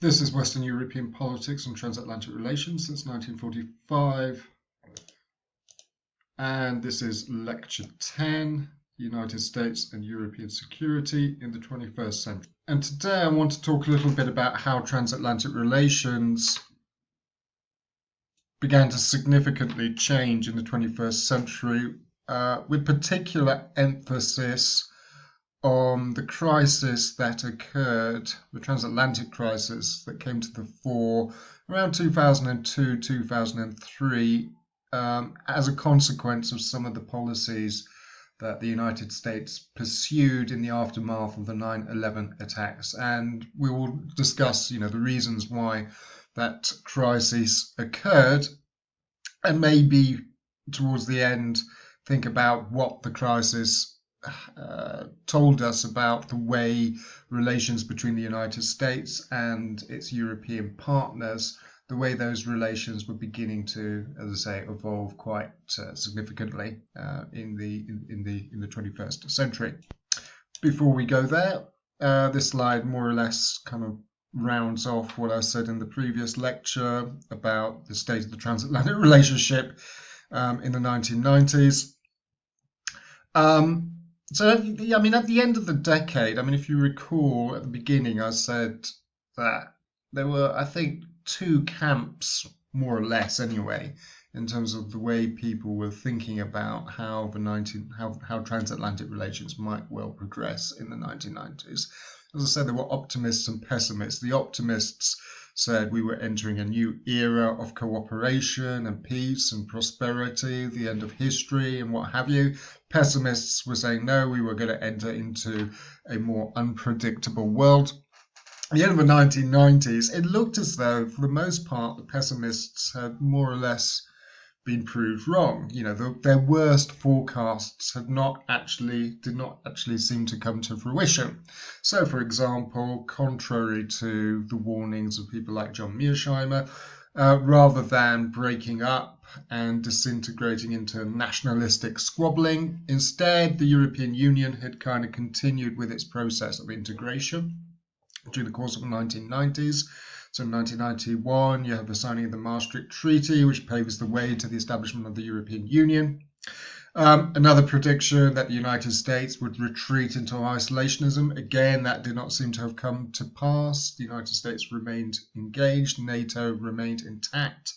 This is Western European Politics and Transatlantic Relations since 1945. And this is Lecture 10, United States and European Security in the 21st Century. And today I want to talk a little bit about how transatlantic relations began to significantly change in the 21st century, with particular emphasis on the crisis that occurred, the transatlantic crisis that came to the fore around 2002, 2003, as a consequence of some of the policies that the United States pursued in the aftermath of the 9/11 attacks. And we will discuss, the reasons why that crisis occurred, and maybe towards the end think about what the crisis told us about the way relations between the United States and its European partners, the way those relations were beginning to, as I say, evolve quite significantly in the 21st century. Before we go there, this slide more or less kind of rounds off what I said in the previous lecture about the state of the transatlantic relationship in the 1990s. So, at the end of the decade, if you recall at the beginning, I said that there were, I think, two camps, more or less anyway, in terms of the way people were thinking about how transatlantic relations might well progress in the 1990s. As I said, there were optimists and pessimists. The optimists said we were entering a new era of cooperation and peace and prosperity, the end of history and what have you. Pessimists were saying, no, we were going to enter into a more unpredictable world. At the end of the 1990s, it looked as though, for the most part, the pessimists had more or less been proved wrong. Their worst forecasts did not actually seem to come to fruition. So, for example, contrary to the warnings of people like John Mearsheimer, rather than breaking up and disintegrating into nationalistic squabbling, instead the European Union had kind of continued with its process of integration during the course of the 1990s. So in 1991, you have the signing of the Maastricht Treaty, which paves the way to the establishment of the European Union. Another prediction that the United States would retreat into isolationism. Again, that did not seem to have come to pass. The United States remained engaged. NATO remained intact.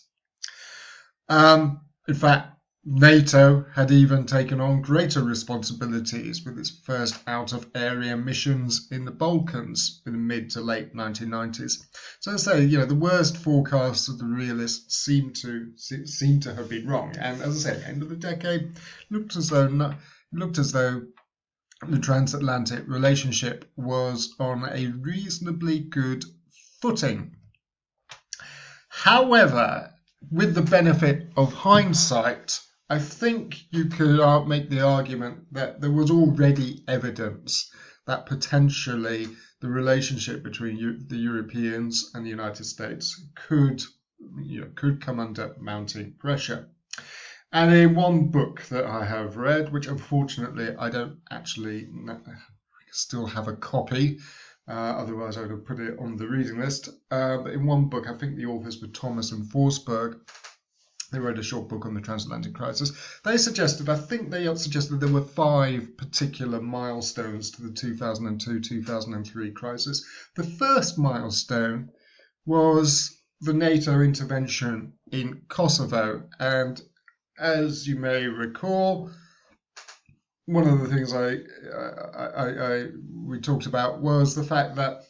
In fact, NATO had even taken on greater responsibilities with its first out-of-area missions in the Balkans in the mid to late 1990s. So I say, the worst forecasts of the realists seem to have been wrong. And as I say, at the end of the decade, looked as though the transatlantic relationship was on a reasonably good footing. However, with the benefit of hindsight, I think you could make the argument that there was already evidence that potentially the relationship between the Europeans and the United States could come under mounting pressure. And in one book that I have read, which unfortunately I don't actually still have a copy, otherwise I would have put it on the reading list. But in one book, I think the authors were Thomas and Forsberg. They wrote a short book on the transatlantic crisis. They suggested there were 5 particular milestones to the 2002-2003 crisis. The first milestone was the NATO intervention in Kosovo. And as you may recall, one of the things we talked about was the fact that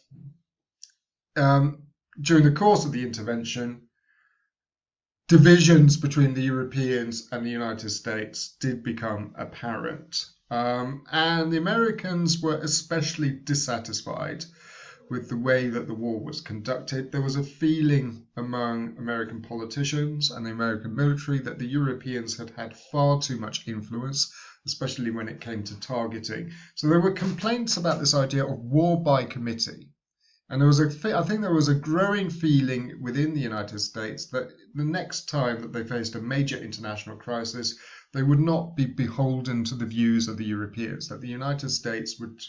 during the course of the intervention, divisions between the Europeans and the United States did become apparent. And the Americans were especially dissatisfied with the way that the war was conducted. There was a feeling among American politicians and the American military that the Europeans had had far too much influence, especially when it came to targeting. So there were complaints about this idea of war by committee. And I think there was a growing feeling within the United States that the next time that they faced a major international crisis, they would not be beholden to the views of the Europeans, that the United States would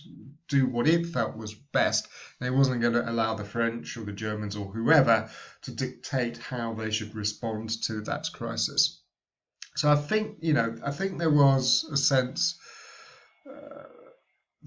do what it felt was best. And it wasn't going to allow the French or the Germans or whoever to dictate how they should respond to that crisis. So I think, I think there was a sense,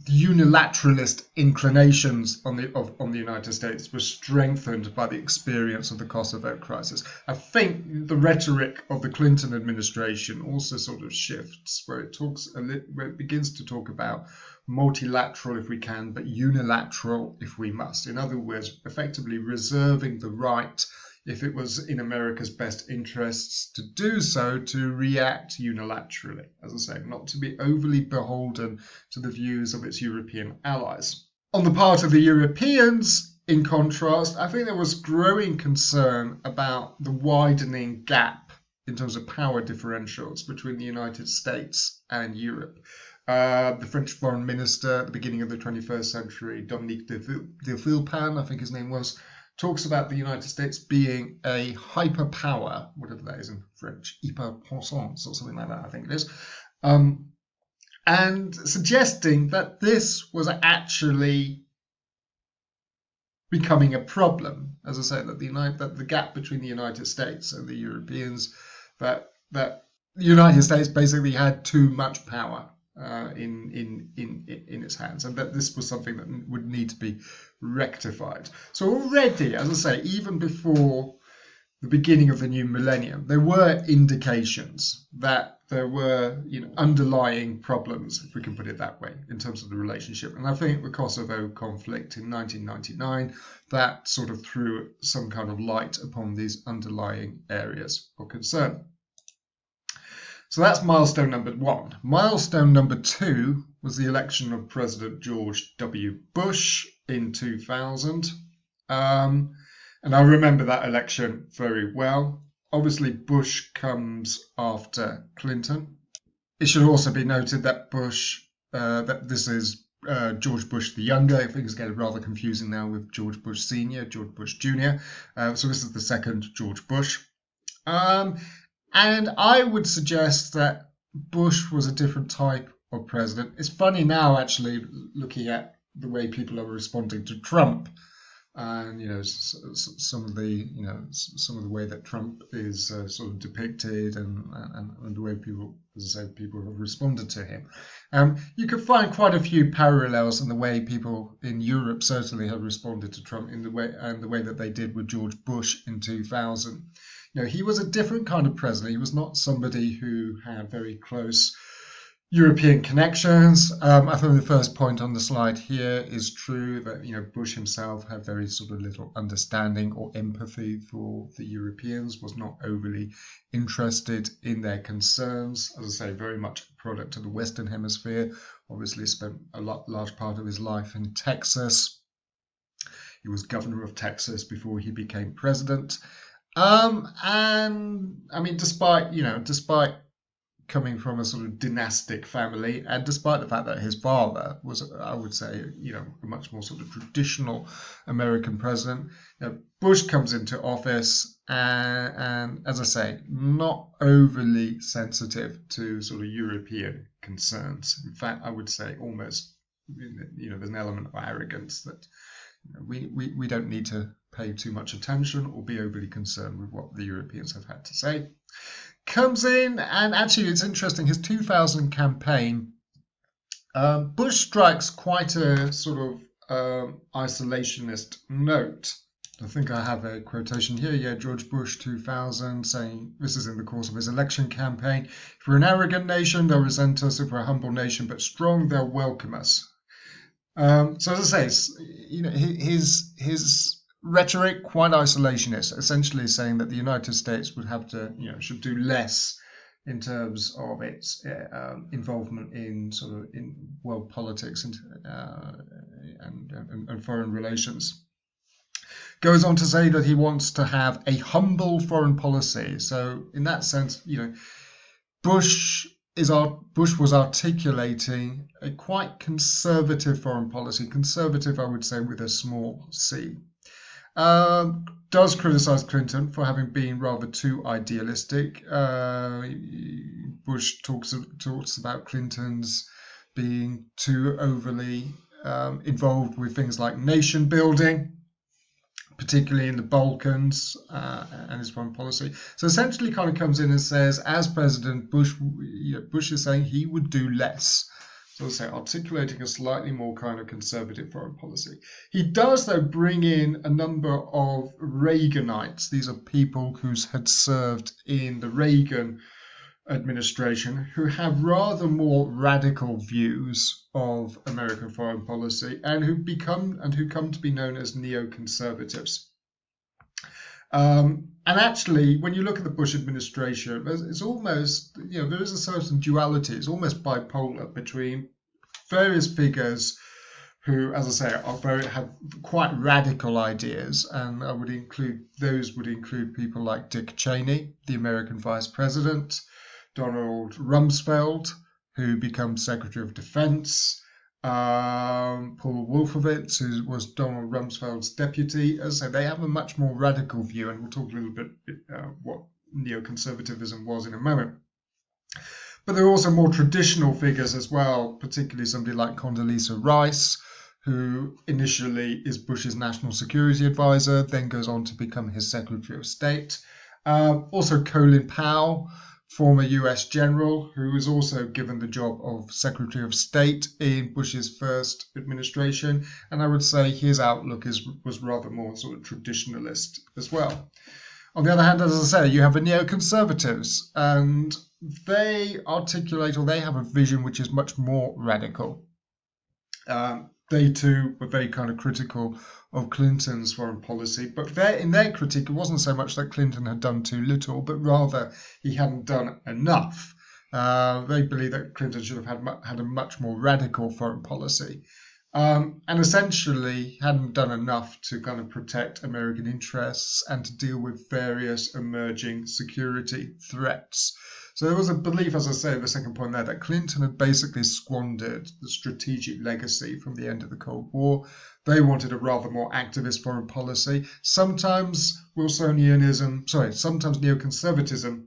the unilateralist inclinations on the United States were strengthened by the experience of the Kosovo crisis. I think the rhetoric of the Clinton administration also sort of shifts, where it begins to talk about multilateral if we can, but unilateral if we must. In other words, effectively reserving the right, if it was in America's best interests to do so, to react unilaterally, as I say, not to be overly beholden to the views of its European allies. On the part of the Europeans, in contrast, I think there was growing concern about the widening gap in terms of power differentials between the United States and Europe. The French foreign minister at the beginning of the 21st century, Dominique de Villepin, I think his name was, talks about the United States being a hyperpower, whatever that is in French, hyperpuissance or something like that, I think it is, and suggesting that this was actually becoming a problem. As I say, that the gap between the United States and the Europeans, that the United States basically had too much power in its hands, and that this was something that would need to be rectified. So already, as I say, even before the beginning of the new millennium, there were indications that there were underlying problems, if we can put it that way, in terms of the relationship. And I think the Kosovo conflict in 1999, that sort of threw some kind of light upon these underlying areas of concern. So that's milestone number 1. Milestone number 2 was the election of President George W. Bush in 2000. And I remember that election very well. Obviously, Bush comes after Clinton. It should also be noted that that this is George Bush the Younger. Things get rather confusing now with George Bush Sr., George Bush Jr. So this is the second George Bush. And I would suggest that Bush was a different type of president. It's funny now, actually, looking at the way people are responding to Trump, and some of the way that Trump is sort of depicted, and the way people, as I say, people have responded to him. You could find quite a few parallels in the way people in Europe certainly have responded to Trump the way that they did with George Bush in 2000. He was a different kind of president. He was not somebody who had very close European connections. I think the first point on the slide here is true, that Bush himself had very sort of little understanding or empathy for the Europeans, was not overly interested in their concerns. As I say, very much a product of the Western Hemisphere. Obviously spent a large part of his life in Texas. He was governor of Texas before he became president. And I mean, despite coming from a sort of dynastic family, and despite the fact that his father was, I would say, a much more sort of traditional American president, Bush comes into office and, as I say, not overly sensitive to sort of European concerns. In fact, I would say almost, there's an element of arrogance that we don't need to pay too much attention or be overly concerned with what the Europeans have had to say. Comes in, and actually it's interesting, his 2000 campaign, Bush strikes quite a sort of isolationist note. I think I have a quotation here, George Bush 2000, saying, this is in the course of his election campaign, if we're an arrogant nation, they'll resent us. If we're a humble nation but strong, they'll welcome us. So as I say, his rhetoric quite isolationist, essentially saying that the United States would have to, should do less in terms of its involvement in sort of in world politics and foreign relations. Goes on to say that he wants to have a humble foreign policy. So in that sense, Bush was articulating a quite conservative foreign policy. Conservative, I would say, with a small c. does criticize Clinton for having been rather too idealistic. Bush talks about Clinton's being too overly involved with things like nation building, particularly in the Balkans, and his foreign policy. So essentially kind of comes in and says, as president, Bush is saying he would do less. So as I say, articulating a slightly more kind of conservative foreign policy. He does, though, bring in a number of Reaganites. These are people who had served in the Reagan administration who have rather more radical views of American foreign policy and who come to be known as neoconservatives. And actually, when you look at the Bush administration, it's almost, there is a certain duality. It's almost bipolar between various figures who, as I say, have quite radical ideas, and would include people like Dick Cheney, the American vice president, Donald Rumsfeld, who becomes Secretary of Defense, Paul Wolfowitz, who was Donald Rumsfeld's deputy. As I say, they have a much more radical view, and we'll talk a little bit what neoconservatism was in a moment. But there are also more traditional figures as well, particularly somebody like Condoleezza Rice, who initially is Bush's national security advisor, then goes on to become his Secretary of State. Also Colin Powell, former US general, who was also given the job of Secretary of State in Bush's first administration. And I would say his outlook was rather more sort of traditionalist as well. On the other hand, as I say, you have the neoconservatives, and they articulate, or they have a vision which is much more radical. They too were very kind of critical of Clinton's foreign policy, but in their critique, it wasn't so much that Clinton had done too little, but rather he hadn't done enough. They believe that Clinton should have had a much more radical foreign policy, and essentially hadn't done enough to kind of protect American interests and to deal with various emerging security threats. So there was a belief, as I say, the second point there, that Clinton had basically squandered the strategic legacy from the end of the Cold War. They wanted a rather more activist foreign policy. Sometimes neoconservatism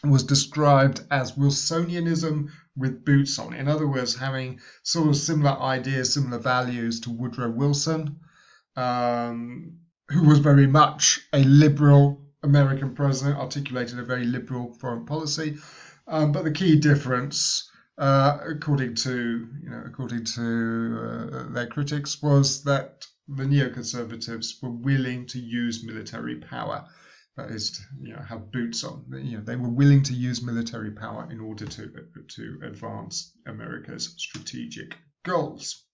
was described as Wilsonianism with boots on. In other words, having sort of similar ideas, similar values to Woodrow Wilson, who was very much a liberal American president, articulated a very liberal foreign policy. But the key difference, according to their critics, was that the neoconservatives were willing to use military power. That is, have boots on. They were willing to use military power in order to advance America's strategic goals.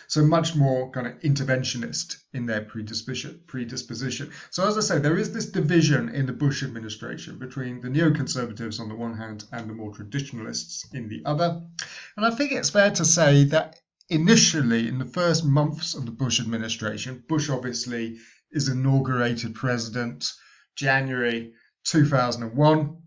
So much more kind of interventionist in their predisposition. So as I say, there is this division in the Bush administration between the neoconservatives on the one hand and the more traditionalists in the other. And I think it's fair to say that initially, in the first months of the Bush administration, Bush obviously is inaugurated president January 2001.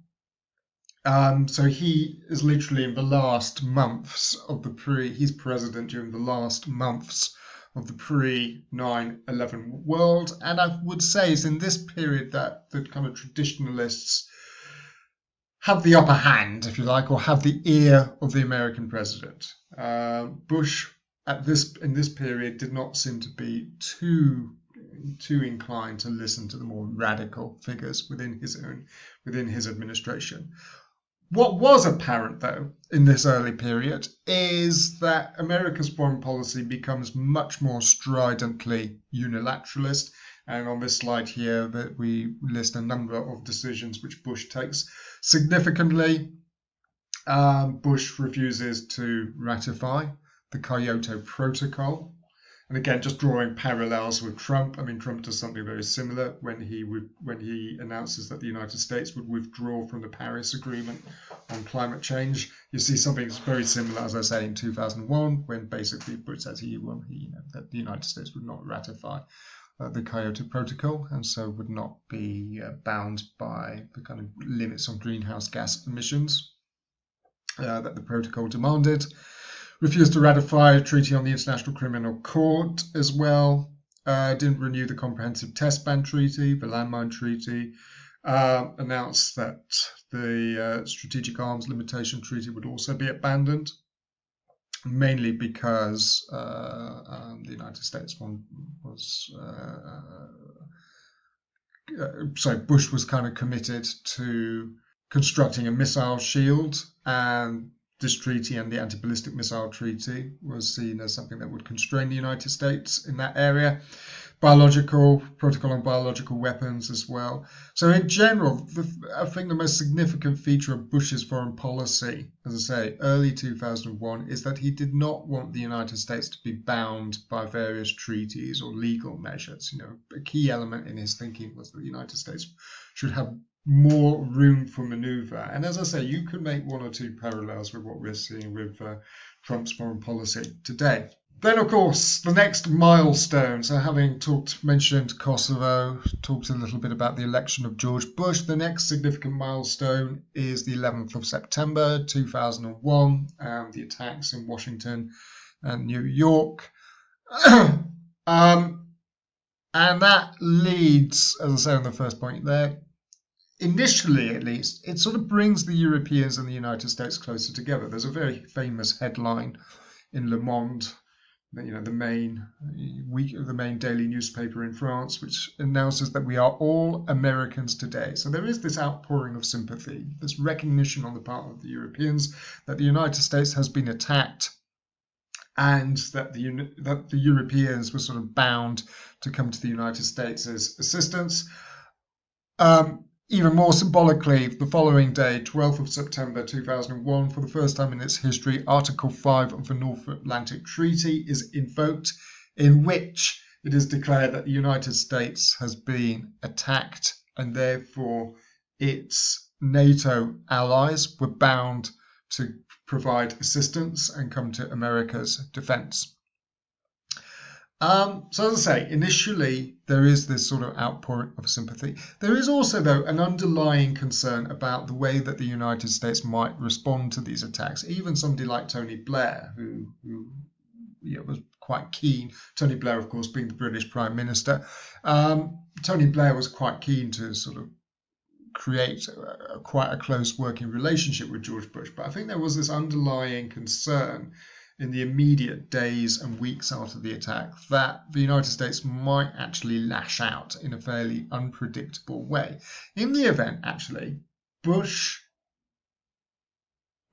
So he is literally in the last months of he's president during the last months of the pre-9/11 world. And I would say it's in this period that the kind of traditionalists have the upper hand, if you like, or have the ear of the American president. Bush in this period did not seem to be too inclined to listen to the more radical figures within his administration. What was apparent, though, in this early period is that America's foreign policy becomes much more stridently unilateralist. And on this slide here, that we list a number of decisions which Bush takes. Significantly, Bush refuses to ratify the Kyoto Protocol. And again, just drawing parallels with Trump. I mean, Trump does something very similar when he announces that the United States would withdraw from the Paris Agreement on climate change. You see something very similar, as I say, in 2001, when basically Bush says that the United States would not ratify the Kyoto Protocol, and so would not be bound by the kind of limits on greenhouse gas emissions that the protocol demanded. Refused to ratify a treaty on the International Criminal Court as well. didn't renew the Comprehensive Test Ban Treaty, the Landmine Treaty, announced that the Strategic Arms Limitation Treaty would also be abandoned, mainly because the United States Bush was kind of committed to constructing a missile shield, and this treaty and the anti-ballistic missile treaty was seen as something that would constrain the United States in that area. Protocol on biological weapons as well. So in general, I think the most significant feature of Bush's foreign policy, as I say, early 2001, is that he did not want the United States to be bound by various treaties or legal measures. A key element in his thinking was that the United States should have more room for maneuver. And as I say, you could make one or two parallels with what we're seeing with Trump's foreign policy today. Then, of course, the next milestone. So having mentioned Kosovo, talked a little bit about the election of George Bush, the next significant milestone is the 11th of September 2001, the attacks in Washington and New York. And that leads, as I say on the first point there, initially at least, it sort of brings the Europeans and the United States closer together. There's a very famous headline in Le Monde, the main daily newspaper in France, which announces that we are all Americans today. So there is this outpouring of sympathy, this recognition on the part of the Europeans that the United States has been attacked, and that the Europeans were sort of bound to come to the United States as assistance. Even more symbolically, the following day, 12th of September 2001, for the first time in its history, Article 5 of the North Atlantic Treaty is invoked, in which it is declared that the United States has been attacked, and therefore its NATO allies were bound to provide assistance and come to America's defense. So as I say, initially there is this sort of outpouring of sympathy. There is also, though, an underlying concern about the way that the United States might respond to these attacks. Even somebody like Tony Blair, who was quite keen. Tony Blair, of course, being the British Prime Minister. Tony Blair was quite keen to sort of create quite a close working relationship with George Bush. But I think there was this underlying concern in the immediate days and weeks after the attack that the United States might actually lash out in a fairly unpredictable way. In the event, actually, Bush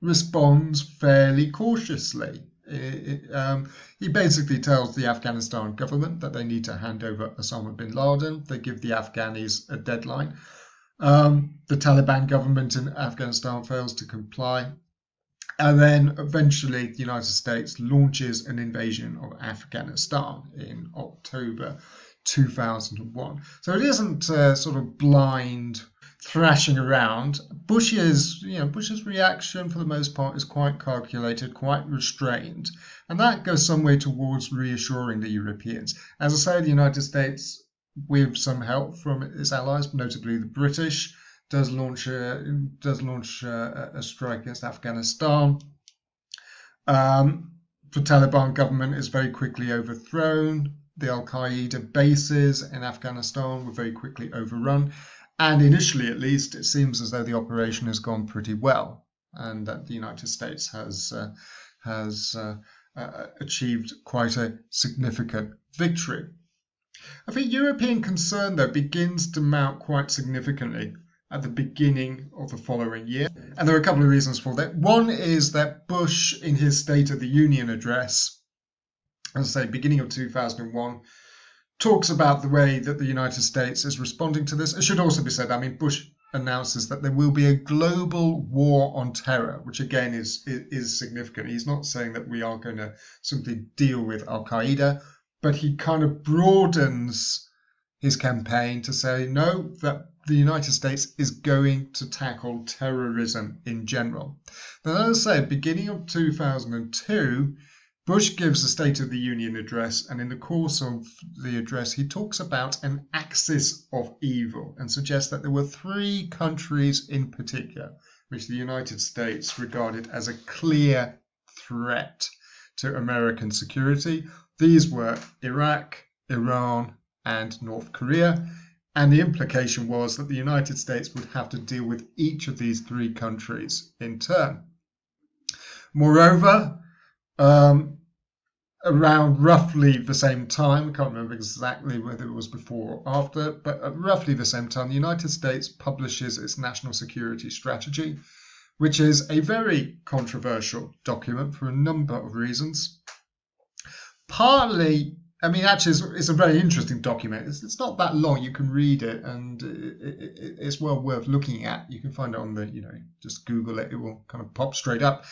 responds fairly cautiously. He basically tells the Afghanistan government that they need to hand over Osama bin Laden. They give the Afghanis a deadline. The Taliban government in Afghanistan fails to comply. And then eventually the United States launches an invasion of Afghanistan in October 2001. So it isn't sort of blind thrashing around. Bush's reaction for the most part is quite calculated, quite restrained. And that goes some way towards reassuring the Europeans. As I say, the United States, with some help from its allies, notably the British, does launch a strike against Afghanistan. The Taliban government is very quickly overthrown. The Al-Qaeda bases in Afghanistan were very quickly overrun. And initially, at least, it seems as though the operation has gone pretty well, and that the United States has achieved quite a significant victory. I think European concern, though, begins to mount quite significantly at the beginning of the following year. And there are a couple of reasons for that. One is that Bush, in his State of the Union address, as I say, beginning of 2001, talks about the way that the United States is responding to this. It should also be said, Bush announces that there will be a global war on terror, which again is significant. He's not saying that we are going to simply deal with Al-Qaeda, but he kind of broadens his campaign to say, no, that the United States is going to tackle terrorism in general. Now, as I say, beginning of 2002, Bush gives a State of the Union address, and in the course of the address, he talks about an axis of evil and suggests that there were three countries in particular which the United States regarded as a clear threat to American security. These were Iraq, Iran, and North Korea. And the implication was that the United States would have to deal with each of these three countries in turn. Moreover, around roughly the same time, I can't remember exactly whether it was before or after, but at roughly the same time, the United States publishes its national security strategy, which is a very controversial document for a number of reasons. Partly, I mean, actually, it's a very interesting document. It's not that long. You can read it, and it's well worth looking at. You can find it on the, just Google it. It will kind of pop straight up.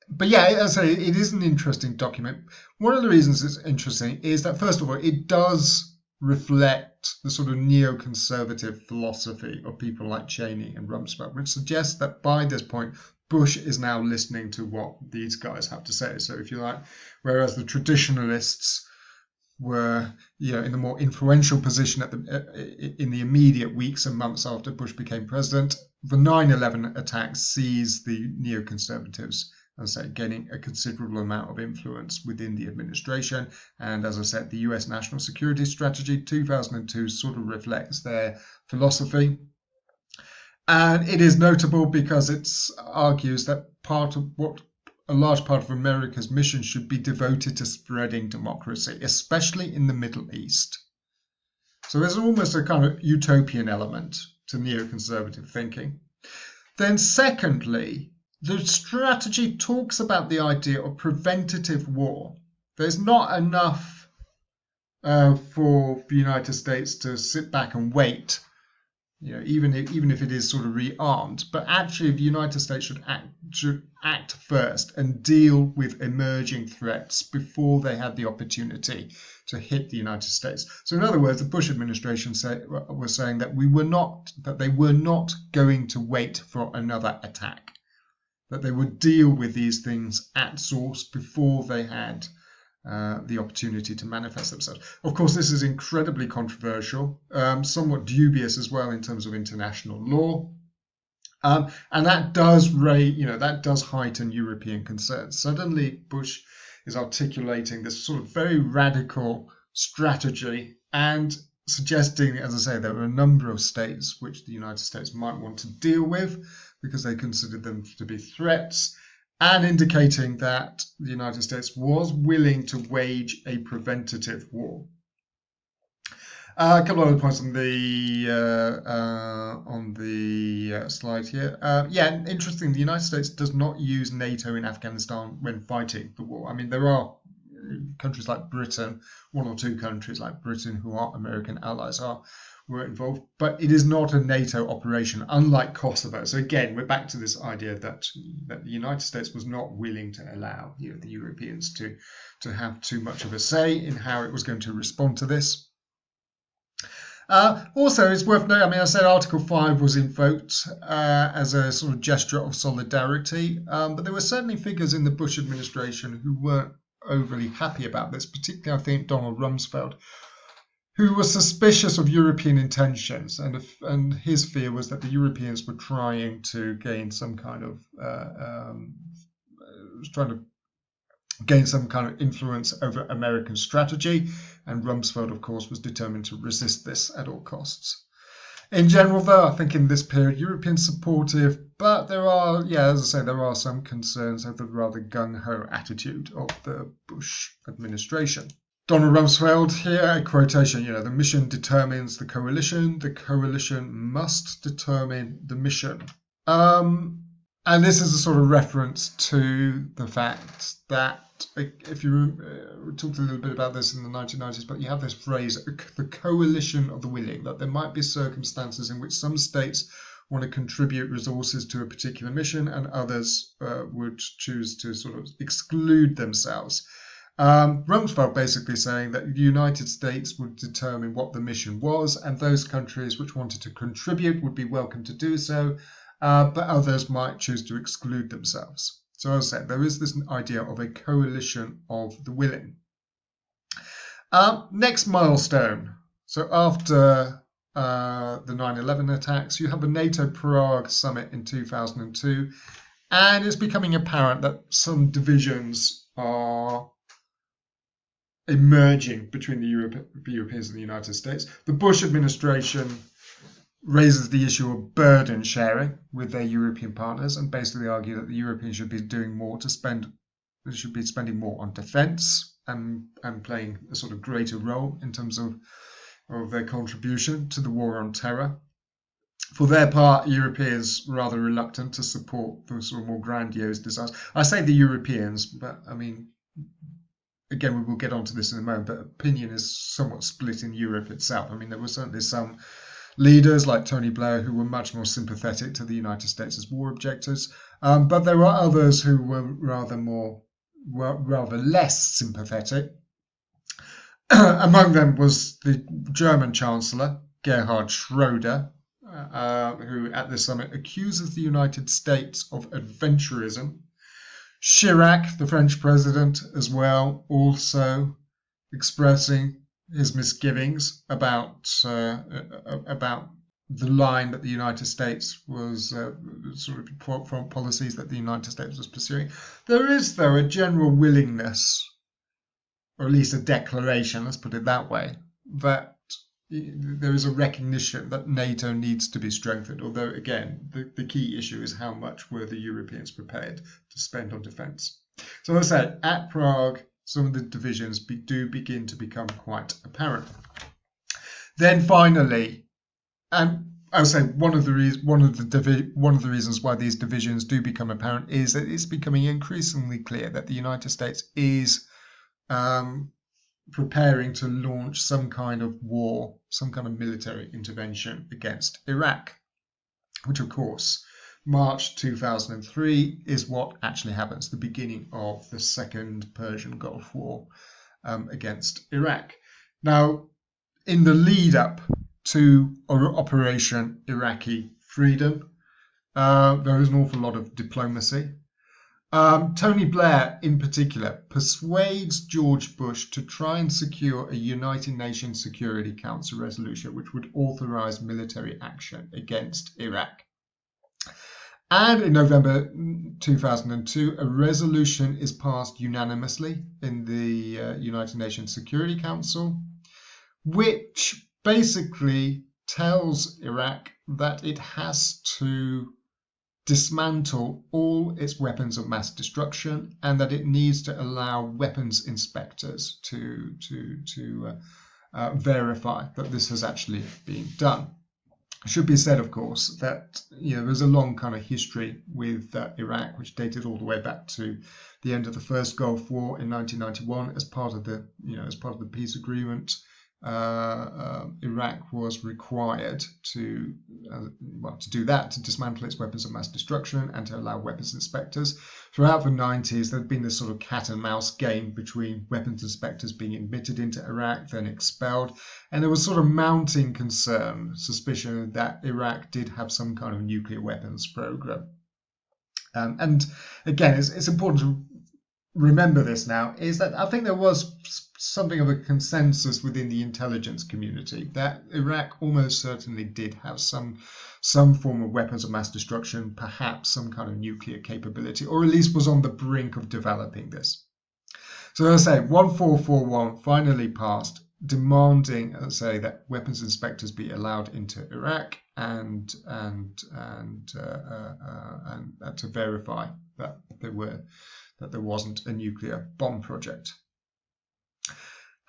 But yeah, as I say, it is an interesting document. One of the reasons it's interesting is that, first of all, it does reflect the sort of neoconservative philosophy of people like Cheney and Rumsfeld, which suggests that by this point, Bush is now listening to what these guys have to say. So if you like, whereas the traditionalists were, in the more influential position in the immediate weeks and months after Bush became president, the 9/11 attack sees the neoconservatives, as I say, gaining a considerable amount of influence within the administration. And as I said, the US National Security Strategy 2002 sort of reflects their philosophy. And it is notable because it argues that a large part of America's mission should be devoted to spreading democracy, especially in the Middle East. So there's almost a kind of utopian element to neoconservative thinking. Then secondly, the strategy talks about the idea of preventative war. There's not enough for the United States to sit back and wait, even if it is sort of rearmed. But actually, the United States should act first and deal with emerging threats before they had the opportunity to hit the United States. So in other words, the Bush administration was saying that they were not going to wait for another attack, that they would deal with these things at source before they had the opportunity to manifest themselves. Of course, this is incredibly controversial, somewhat dubious as well in terms of international law, and that does heighten European concerns. Suddenly, Bush is articulating this sort of very radical strategy and suggesting, as I say, there are a number of states which the United States might want to deal with because they considered them to be threats, and indicating that the United States was willing to wage a preventative war. A couple of other points on the slide here. Interesting. The United States does not use NATO in Afghanistan when fighting the war. I mean, there are countries like Britain, one or two countries like Britain who are American allies were involved, but it is not a NATO operation, unlike Kosovo. So again, we're back to this idea that the United States was not willing to allow the Europeans to have too much of a say in how it was going to respond to this. Also, it's worth noting, I said Article 5 was invoked as a sort of gesture of solidarity, but there were certainly figures in the Bush administration who weren't overly happy about this, particularly, I think, Donald Rumsfeld, who was suspicious of European intentions, and his fear was that the Europeans were trying to gain some kind of influence over American strategy, and Rumsfeld, of course, was determined to resist this at all costs. In general, though, I think in this period, Europeans supportive, but there are, as I say, there are some concerns over the rather gung-ho attitude of the Bush administration. Donald Rumsfeld here, a quotation, the mission determines the coalition must determine the mission. And this is a sort of reference to the fact that, if you we talked a little bit about this in the 1990s, but you have this phrase, the coalition of the willing, that there might be circumstances in which some states want to contribute resources to a particular mission and others would choose to sort of exclude themselves. Rumsfeld basically saying that the United States would determine what the mission was, and those countries which wanted to contribute would be welcome to do so, but others might choose to exclude themselves. So as I said, there is this idea of a coalition of the willing. Next milestone. So after the 9/11 attacks, you have the NATO Prague summit in 2002, and it's becoming apparent that some divisions are emerging between the Europeans and the United States. The Bush administration raises the issue of burden sharing with their European partners and basically argue that the Europeans should be doing more to spend, they should be spending more on defence and playing a sort of greater role in terms of their contribution to the war on terror. For their part, Europeans were rather reluctant to support the sort of more grandiose desires. I say the Europeans, but I mean, again, we will get onto this in a moment, but opinion is somewhat split in Europe itself. I mean, there were certainly some leaders like Tony Blair who were much more sympathetic to the United States as war objectors, but there were others who were rather less sympathetic. Among them was the German Chancellor, Gerhard Schroeder, who at this summit accuses the United States of adventurism. Chirac, the French president, as well, also expressing his misgivings about the line that the United States was sort of from policies that the United States was pursuing. There is, though, a general willingness, or at least a declaration, let's put it that way, that there is a recognition that NATO needs to be strengthened, although, again, the key issue is how much were the Europeans prepared to spend on defence. So as I said, at Prague, some of the divisions do begin to become quite apparent. Then finally, and I would say one of the reasons why these divisions do become apparent is that it's becoming increasingly clear that the United States is preparing to launch some kind of war, some kind of military intervention against Iraq, which of course March 2003 is what actually happens, the beginning of the Second Persian Gulf War against Iraq. Now, in the lead up to Operation Iraqi Freedom, there is an awful lot of diplomacy. Tony Blair, in particular, persuades George Bush to try and secure a United Nations Security Council resolution which would authorize military action against Iraq. And in November 2002, a resolution is passed unanimously in the United Nations Security Council, which basically tells Iraq that it has to dismantle all its weapons of mass destruction and that it needs to allow weapons inspectors to verify that this has actually been done. It should be said, of course, that there's a long kind of history with Iraq, which dated all the way back to the end of the First Gulf War in 1991. As part of the peace agreement, Iraq was required to do that, to dismantle its weapons of mass destruction and to allow weapons inspectors. Throughout the 90s, there had been this sort of cat and mouse game between weapons inspectors being admitted into Iraq, then expelled, and there was sort of mounting concern, suspicion that Iraq did have some kind of nuclear weapons program. And again, it's important to remember this now, is that I think there was something of a consensus within the intelligence community that Iraq almost certainly did have some form of weapons of mass destruction, perhaps some kind of nuclear capability, or at least was on the brink of developing this. So as I say, 1441 finally passed, demanding, as I say, that weapons inspectors be allowed into Iraq and to verify that there wasn't a nuclear bomb project.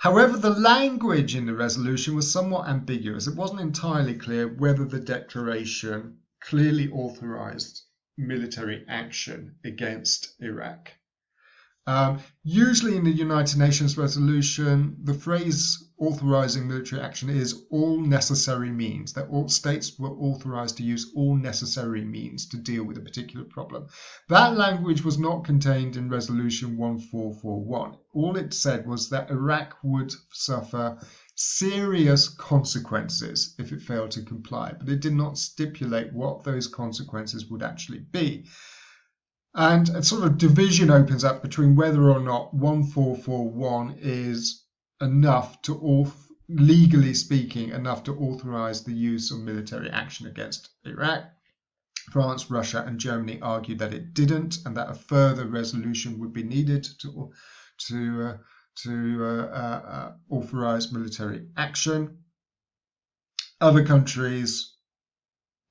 However, the language in the resolution was somewhat ambiguous. It wasn't entirely clear whether the declaration clearly authorized military action against Iraq. Usually in the United Nations resolution, the phrase authorizing military action is all necessary means, that all states were authorized to use all necessary means to deal with a particular problem. That language was not contained in Resolution 1441. All it said was that Iraq would suffer serious consequences if it failed to comply, but it did not stipulate what those consequences would actually be. And a sort of division opens up between whether or not 1441 is enough to, legally speaking, enough to authorize the use of military action against Iraq. France, Russia, and Germany argued that it didn't, and that a further resolution would be needed to to authorize military action. Other countries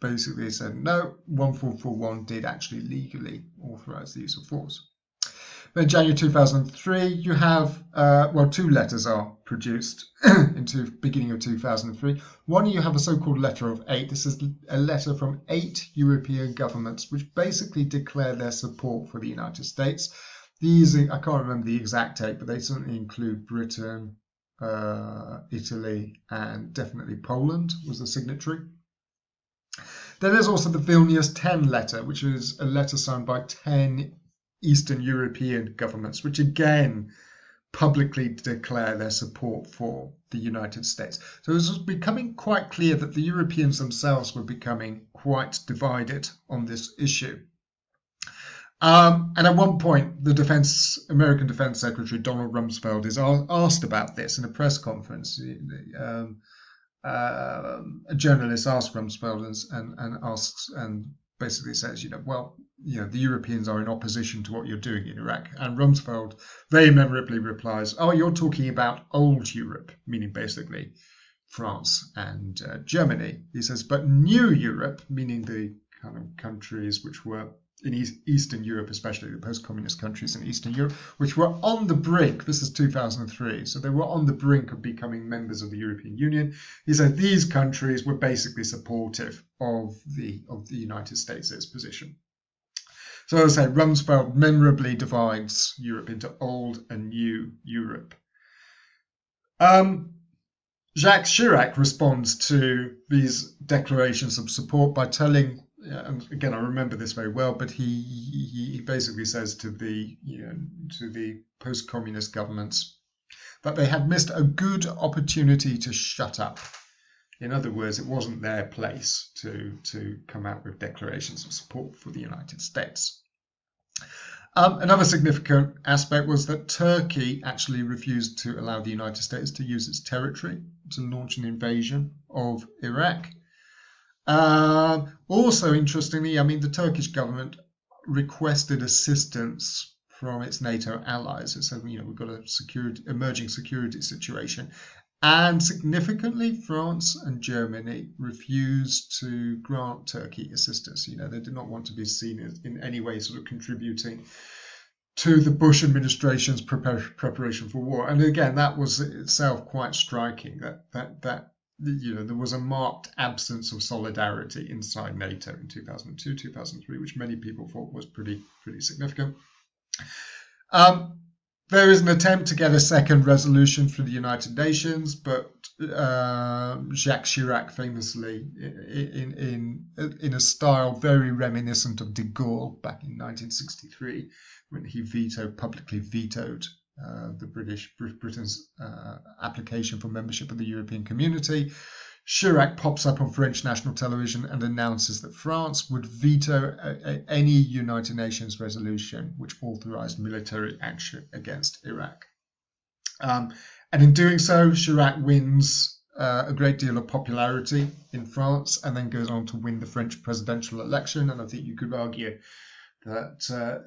basically said no. 1441 did actually legally authorize the use of force. Then January 2003, you have, two letters are produced into beginning of 2003. One, you have a so-called letter of 8. This is a letter from 8 European governments which basically declare their support for the United States. These, I can't remember the exact date, but they certainly include Britain, Italy, and definitely Poland was the signatory. Then there's also the Vilnius 10 letter, which is a letter signed by 10 Eastern European governments, which again publicly declare their support for the United States. So it was becoming quite clear that the Europeans themselves were becoming quite divided on this issue. And at one point, the American Defense Secretary Donald Rumsfeld is asked about this in a press conference. A journalist asked Rumsfeld and asks and basically says, the Europeans are in opposition to what you're doing in Iraq. And Rumsfeld very memorably replies, "Oh, you're talking about old Europe," meaning basically France and Germany. He says, "But new Europe," meaning the kind of countries which were in Eastern Europe, especially the post-communist countries in Eastern Europe, which were on the brink. This is 2003, so they were on the brink of becoming members of the European Union. He said these countries were basically supportive of the United States' position. So as I say, Rumsfeld memorably divides Europe into old and new Europe. Jacques Chirac responds to these declarations of support by telling, and again I remember this very well, but he basically says to the post-communist governments that they had missed a good opportunity to shut up. In other words, it wasn't their place to come out with declarations of support for the United States. Another significant aspect was that Turkey actually refused to allow the United States to use its territory to launch an invasion of Iraq. Also, interestingly, the Turkish government requested assistance from its NATO allies. It said, we've got a emerging security situation. And significantly, France and Germany refused to grant Turkey assistance. They did not want to be seen as in any way sort of contributing to the Bush administration's preparation for war. And again, that was itself quite striking, that there was a marked absence of solidarity inside NATO in 2002, 2003, which many people thought was pretty significant. There is an attempt to get a second resolution through the United Nations, but Jacques Chirac famously, in a style very reminiscent of de Gaulle back in 1963, when he publicly vetoed Britain's application for membership of the European Community, Chirac pops up on French national television and announces that France would veto any United Nations resolution which authorized military action against Iraq. And in doing so, Chirac wins a great deal of popularity in France and then goes on to win the French presidential election. And I think you could argue that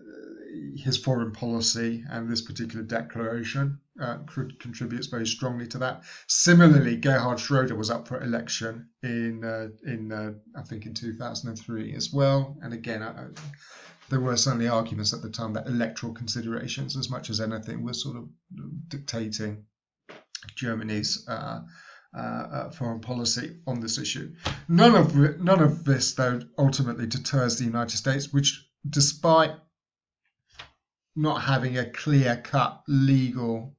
his foreign policy and this particular declaration contributes very strongly to that. Similarly, Gerhard Schroeder was up for election in I think in 2003 as well. And again, there were certainly arguments at the time that electoral considerations, as much as anything, were sort of dictating Germany's foreign policy on this issue. None of this, though, ultimately deters the United States, which, despite not having a clear-cut legal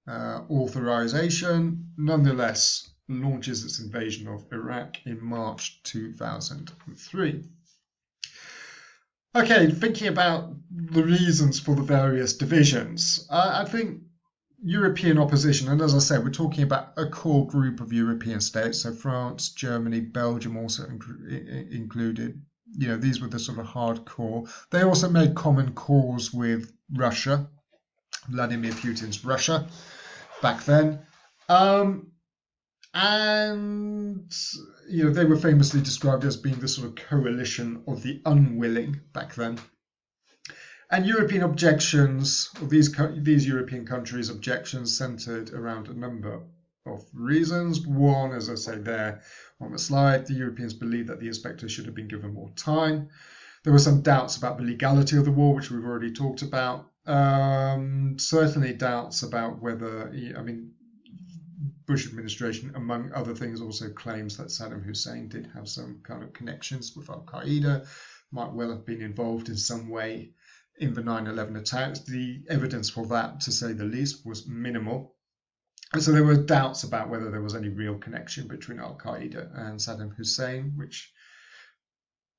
authorization, nonetheless launches its invasion of Iraq in March 2003. Okay, thinking about the reasons for the various divisions, I think European opposition, and as I said, we're talking about a core group of European states, so France, Germany, Belgium also included. These were the sort of hardcore. They also made common cause with Russia, Vladimir Putin's Russia, back then. And they were famously described as being the sort of coalition of the unwilling back then. And European objections, or these European countries' objections, centred around a number of reasons. One, as I say there on the slide, the Europeans believed that the inspectors should have been given more time. There were some doubts about the legality of the war, which we've already talked about. Certainly doubts about whether, I mean, Bush administration, among other things, also claims that Saddam Hussein did have some kind of connections with Al-Qaeda, might well have been involved in some way in the 9/11 attacks. The evidence for that, to say the least, was minimal. And so there were doubts about whether there was any real connection between Al-Qaeda and Saddam Hussein, which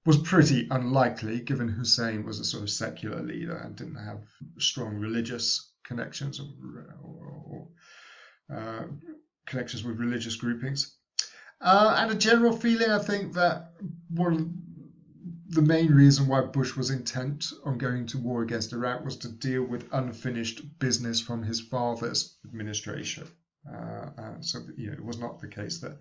was pretty unlikely, given Hussein was a sort of secular leader and didn't have strong religious connections or connections with religious groupings. And a general feeling, I think, that the main reason why Bush was intent on going to war against Iraq was to deal with unfinished business from his father's administration. So it was not the case that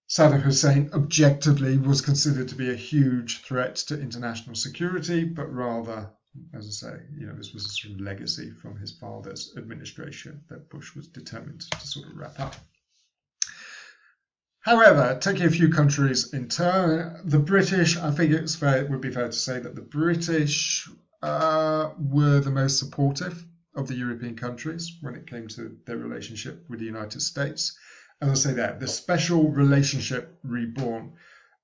Saddam Hussein objectively was considered to be a huge threat to international security, but rather, as I say, this was a sort of legacy from his father's administration that Bush was determined to sort of wrap up. However, taking a few countries in turn, the British, I think it would be fair to say that the British were the most supportive of the European countries when it came to their relationship with the United States. As I say there, the special relationship reborn.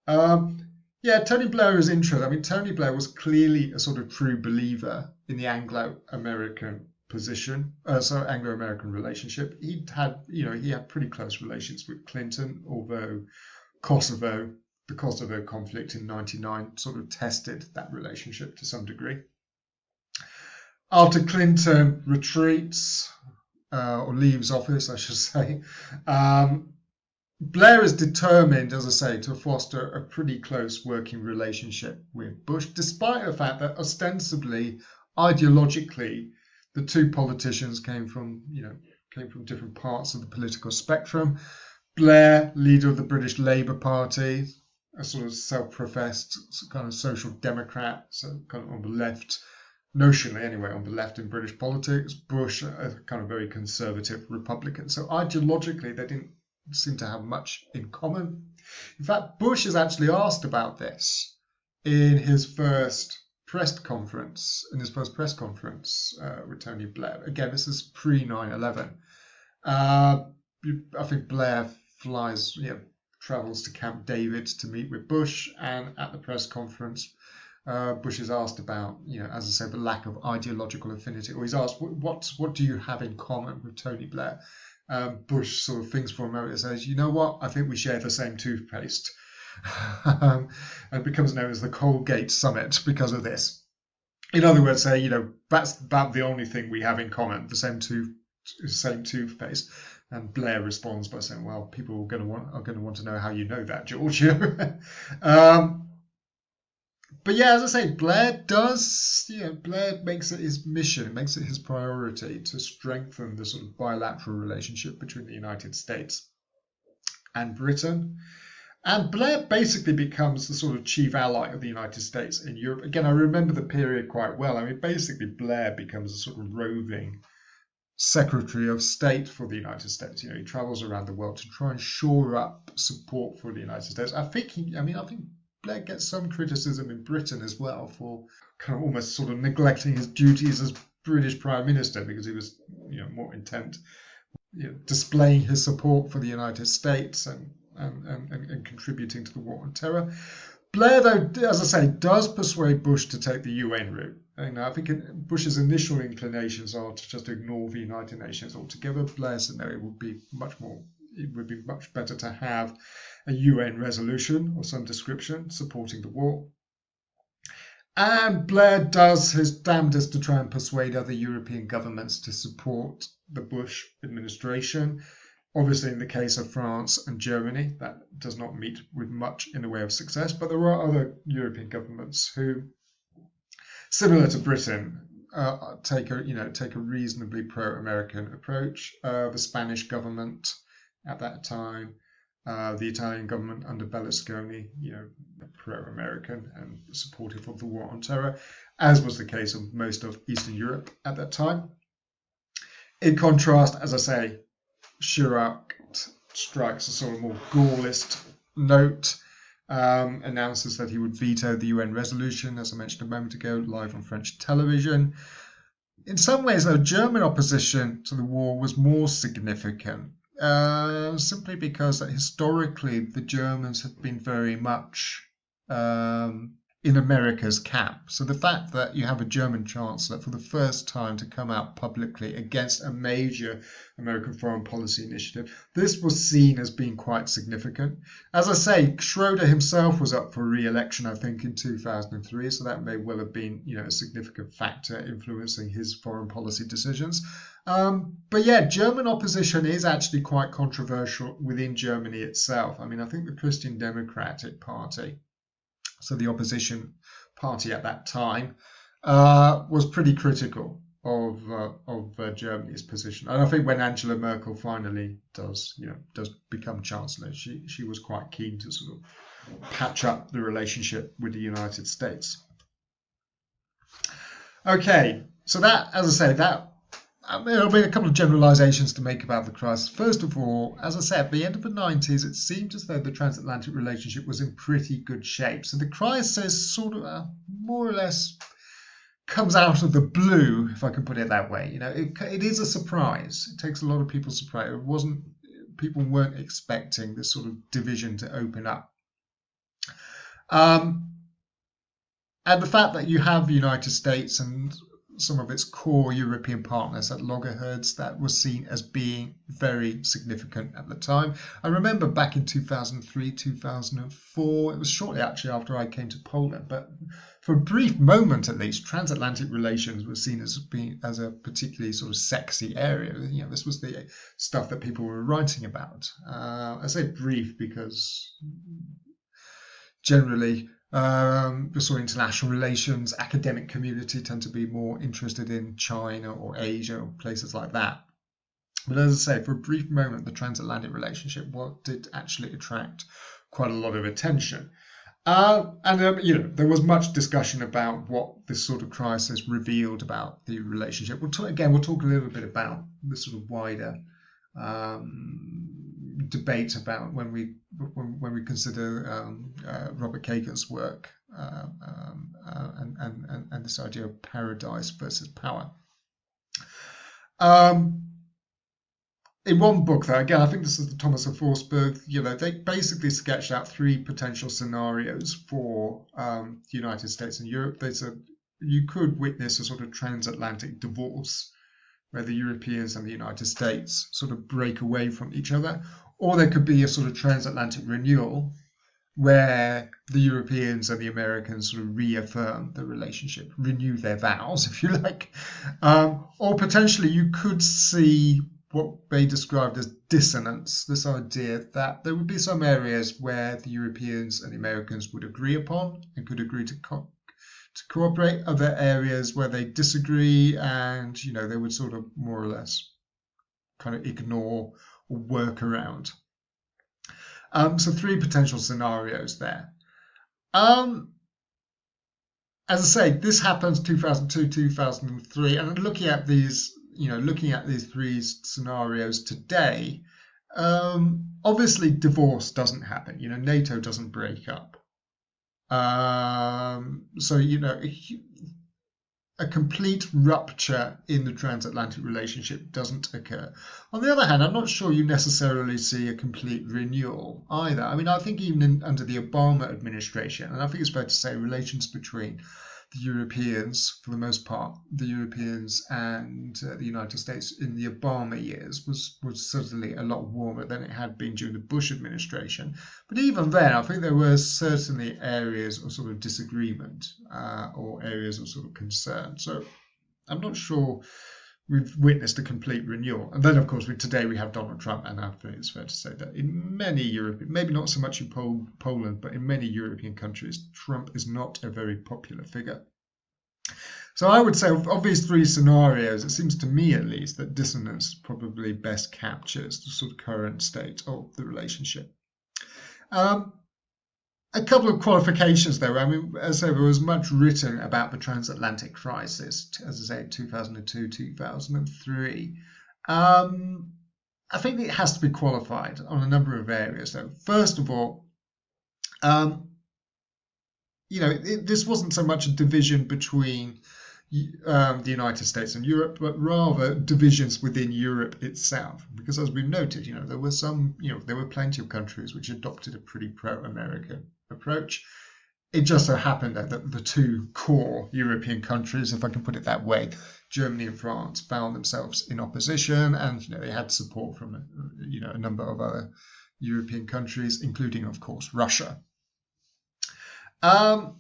Tony Blair is interesting. I mean, Tony Blair was clearly a sort of true believer in the Anglo-American position, Anglo-American relationship. He had pretty close relations with Clinton, although the Kosovo conflict in '99 sort of tested that relationship to some degree. After Clinton retreats, or leaves office, I should say, Blair is determined, as I say, to foster a pretty close working relationship with Bush, despite the fact that ostensibly, ideologically, the two politicians came from different parts of the political spectrum. Blair, leader of the British Labour Party, a sort of self-professed kind of social democrat, so kind of on the left, notionally anyway, on the left in British politics. Bush, a kind of very conservative Republican. So ideologically, they didn't seem to have much in common. In fact, Bush is actually asked about this in his first press conference with Tony Blair. Again, this is pre 9/11. I think Blair travels to Camp David to meet with Bush, and at the press conference, Bush is asked about, as I said, the lack of ideological affinity, or he's asked, what do you have in common with Tony Blair? Bush sort of thinks for a moment and says, you know what, I think we share the same toothpaste. And becomes known as the Colgate Summit because of this. In other words, that's about the only thing we have in common, the same toothpaste. And Blair responds by saying, well, people are going to want to know how you know that, George. But yeah, as I say, Blair makes it his mission, makes it his priority to strengthen the sort of bilateral relationship between the United States and Britain. And Blair basically becomes the sort of chief ally of the United States in Europe. Again, I remember the period quite well. I mean, basically, Blair becomes a sort of roving Secretary of State for the United States. He travels around the world to try and shore up support for the United States. I think Blair gets some criticism in Britain as well for kind of almost sort of neglecting his duties as British Prime Minister, because he was, more intent, displaying his support for the United States and contributing to the war on terror. Blair, though, as I say, does persuade Bush to take the UN route. I think Bush's initial inclinations are to just ignore the United Nations altogether. Blair said no, it would be much better to have a UN resolution of some description supporting the war. And Blair does his damnedest to try and persuade other European governments to support the Bush administration. Obviously, in the case of France and Germany, that does not meet with much in the way of success, but there are other European governments who, similar to Britain, take a reasonably pro-American approach. The Spanish government at that time, the Italian government under Berlusconi, pro-American and supportive of the war on terror, as was the case of most of Eastern Europe at that time. In contrast, as I say, Chirac strikes a sort of more Gaullist note, announces that he would veto the UN resolution, as I mentioned a moment ago, live on French television. In some ways, though, German opposition to the war was more significant, simply because historically the Germans had been very much in America's camp. So the fact that you have a German chancellor for the first time to come out publicly against a major American foreign policy initiative, this was seen as being quite significant. As I say, Schroeder himself was up for re-election, I think, in 2003, so that may well have been, a significant factor influencing his foreign policy decisions. But yeah, German opposition is actually quite controversial within Germany itself. I mean, I think the Christian Democratic Party, so the opposition party at that time, was pretty critical of Germany's position. And I think when Angela Merkel finally does become chancellor, she was quite keen to sort of patch up the relationship with the United States. Okay, so that, as I say, there'll be a couple of generalizations to make about the crisis. First of all, as I said, at the end of the 90s, it seemed as though the transatlantic relationship was in pretty good shape. So the crisis sort of more or less comes out of the blue, if I can put it that way. It is a surprise. It takes a lot of people's surprise. People weren't expecting this sort of division to open up. And the fact that you have the United States and some of its core European partners at loggerheads, that was seen as being very significant at the time. I remember back in 2003, 2004, it was shortly actually after I came to Poland, but for a brief moment at least, transatlantic relations were seen as being as a particularly sort of sexy area. This was the stuff that people were writing about. I say brief because generally the sort of international relations, academic community tend to be more interested in China or Asia or places like that. But as I say, for a brief moment, the transatlantic relationship did actually attract quite a lot of attention. There was much discussion about what this sort of crisis revealed about the relationship. We'll talk a little bit about the sort of wider debate about when we consider Robert Kagan's work and this idea of paradise versus power. In one book, though, again, I think this is the Thomas of Forsberg, they basically sketched out three potential scenarios for the United States and Europe. They said you could witness a sort of transatlantic divorce where the Europeans and the United States sort of break away from each other, or there could be a sort of transatlantic renewal where the Europeans and the Americans sort of reaffirm the relationship, renew their vows, if you like. Or potentially you could see what they described as dissonance, this idea that there would be some areas where the Europeans and the Americans would agree upon and could agree to cooperate, other areas where they disagree and, they would sort of more or less kind of ignore or work around. So three potential scenarios there. As I say, this happens 2002, 2003, and looking at these three scenarios today, obviously divorce doesn't happen. NATO doesn't break up. So a complete rupture in the transatlantic relationship doesn't occur. On the other hand, I'm not sure you necessarily see a complete renewal either. I mean, I think even under the Obama administration, and I think it's fair to say relations between the Europeans, for the most part, the Europeans and the United States in the Obama years was certainly a lot warmer than it had been during the Bush administration. But even then, I think there were certainly areas of sort of disagreement or areas of sort of concern. So I'm not sure we've witnessed a complete renewal. And then, of course, today we have Donald Trump, and I think it's fair to say that in many European, maybe not so much in Poland, but in many European countries, Trump is not a very popular figure. So I would say of these three scenarios, it seems to me at least that dissonance probably best captures the sort of current state of the relationship. Um, a couple of qualifications there. I mean, as I say, there was much written about the transatlantic crisis, as I say, 2002, 2003. I think it has to be qualified on a number of areas, though. First of all, um, this wasn't so much a division between the United States and Europe, but rather divisions within Europe itself. Because as we've noted, there were there were plenty of countries which adopted a pretty pro-American approach. It just so happened that the two core European countries, if I can put it that way, Germany and France, found themselves in opposition, and they had support from a number of other European countries, including, of course, Russia. So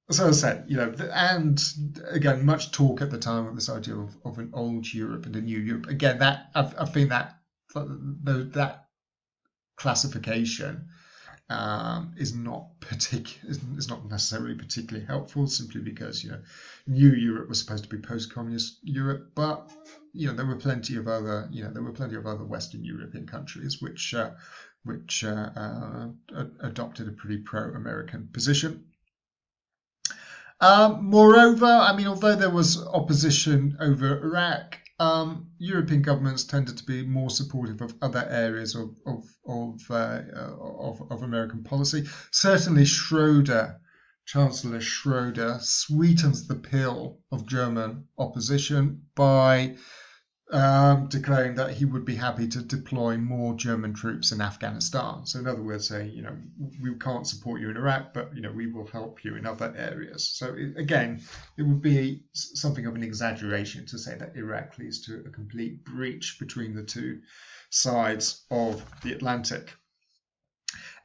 as I said, and again, much talk at the time of this idea of an old Europe and a new Europe. Again, that I think that classification is not necessarily particularly helpful, simply because new Europe was supposed to be post-communist Europe, but there were plenty of other Western European countries which adopted a pretty pro-American position. Moreover, I mean, although there was opposition over Iraq, European governments tended to be more supportive of other areas of American policy. Certainly, Chancellor Schroeder, sweetens the pill of German opposition by declaring that he would be happy to deploy more German troops in Afghanistan. So in other words, saying, we can't support you in Iraq, but, we will help you in other areas. So again, it would be something of an exaggeration to say that Iraq leads to a complete breach between the two sides of the Atlantic.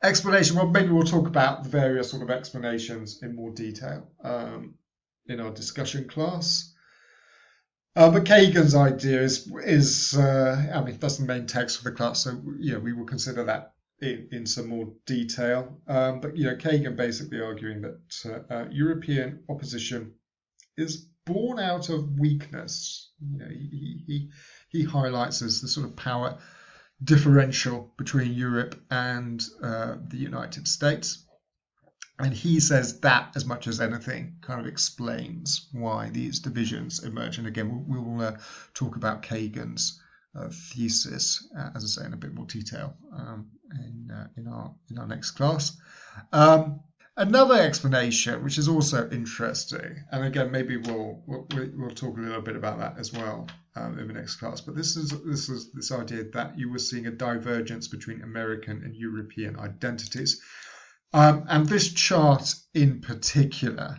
Explanation, well, maybe we'll talk about the various sort of explanations in more detail in our discussion class. But Kagan's idea is I mean, that's the main text for the class, so we will consider that in some more detail. But Kagan basically arguing that European opposition is born out of weakness. He highlights as the sort of power differential between Europe and the United States. And he says that, as much as anything, kind of explains why these divisions emerge. And again, we will talk about Kagan's thesis, as I say, in a bit more detail in our next class. Another explanation, which is also interesting, and again, maybe we'll talk a little bit about that as well in the next class. But this is this idea that you were seeing a divergence between American and European identities. And this chart in particular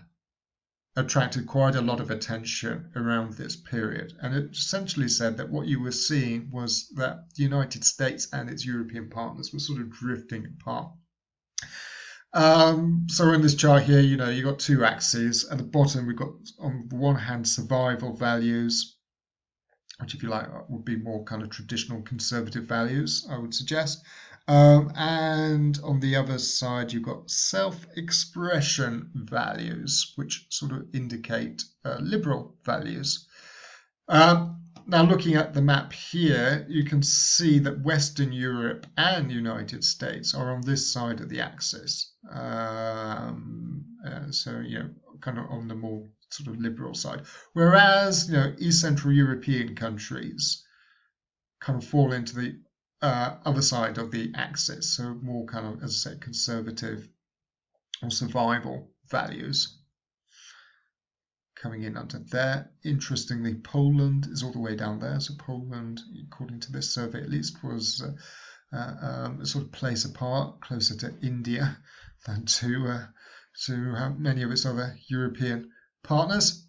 attracted quite a lot of attention around this period. And it essentially said that what you were seeing was that the United States and its European partners were sort of drifting apart. So in this chart here, you've got two axes. At the bottom, we've got, on the one hand, survival values, which, if you like, would be more kind of traditional conservative values, I would suggest. And on the other side, you've got self-expression values, which sort of indicate liberal values. Now, looking at the map here, you can see that Western Europe and the United States are on this side of the axis. So, kind of on the more sort of liberal side. Whereas, East Central European countries kind of fall into the other side of the axis, so more kind of, as I say, conservative or survival values coming in under there. Interestingly, Poland is all the way down there. So Poland, according to this survey at least, was a sort of place apart, closer to India than to many of its other European partners.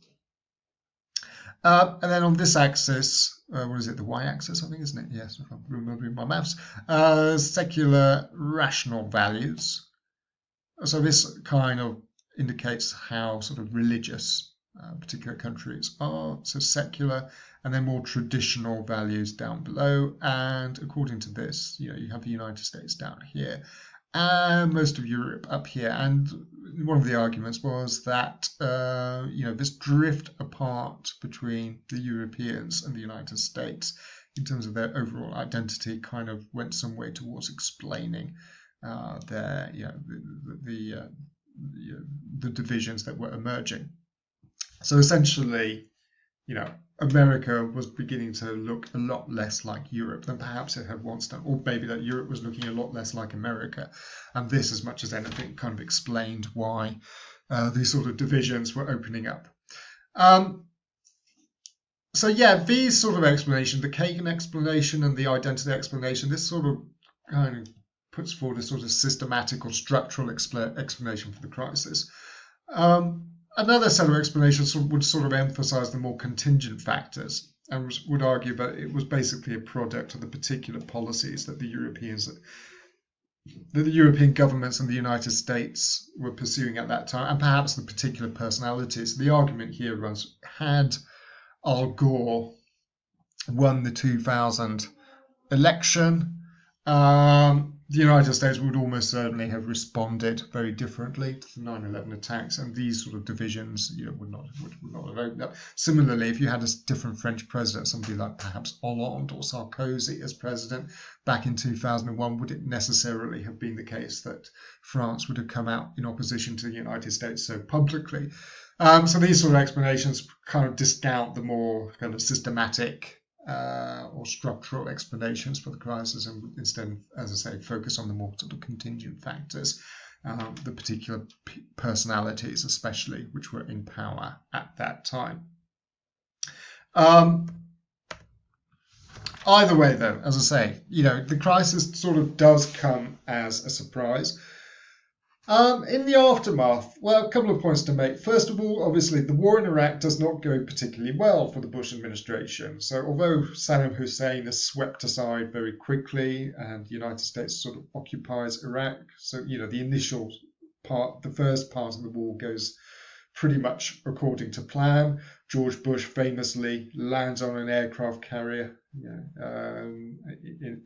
And then on this axis, what is it, the y-axis, I think, isn't it? Yes, if I'm remembering my maths. Secular rational values. So this kind of indicates how sort of religious particular countries are. So secular, and then more traditional values down below. And according to this, you have the United States down here, and most of Europe up here. And one of the arguments was that this drift apart between the Europeans and the United States in terms of their overall identity kind of went some way towards explaining the divisions that were emerging. So essentially, America was beginning to look a lot less like Europe than perhaps it had once done, or maybe that Europe was looking a lot less like America. And this, as much as anything, kind of explained why these sort of divisions were opening up. So yeah, these sort of explanations, the Kagan explanation and the identity explanation, this sort of kind of puts forward a sort of systematic or structural explanation for the crisis. Another set of explanations would sort of emphasize the more contingent factors and would argue that it was basically a product of the particular policies that the European governments and the United States were pursuing at that time, and perhaps the particular personalities. The argument here runs, had Al Gore won the 2000 election, the United States would almost certainly have responded very differently to the 9/11 attacks, and these sort of divisions, would not have opened up. Similarly, if you had a different French president, somebody like perhaps Hollande or Sarkozy as president back in 2001, would it necessarily have been the case that France would have come out in opposition to the United States so publicly? So these sort of explanations kind of discount the more kind of systematic or structural explanations for the crisis, and instead, as I say, focus on the more sort of contingent factors, the particular personalities, especially, which were in power at that time. Either way, though, as I say, the crisis sort of does come as a surprise. In the aftermath, well, a couple of points to make. First of all, obviously, the war in Iraq does not go particularly well for the Bush administration. So although Saddam Hussein is swept aside very quickly and the United States sort of occupies Iraq, so, the initial part, the first part of the war goes pretty much according to plan. George Bush famously lands on an aircraft carrier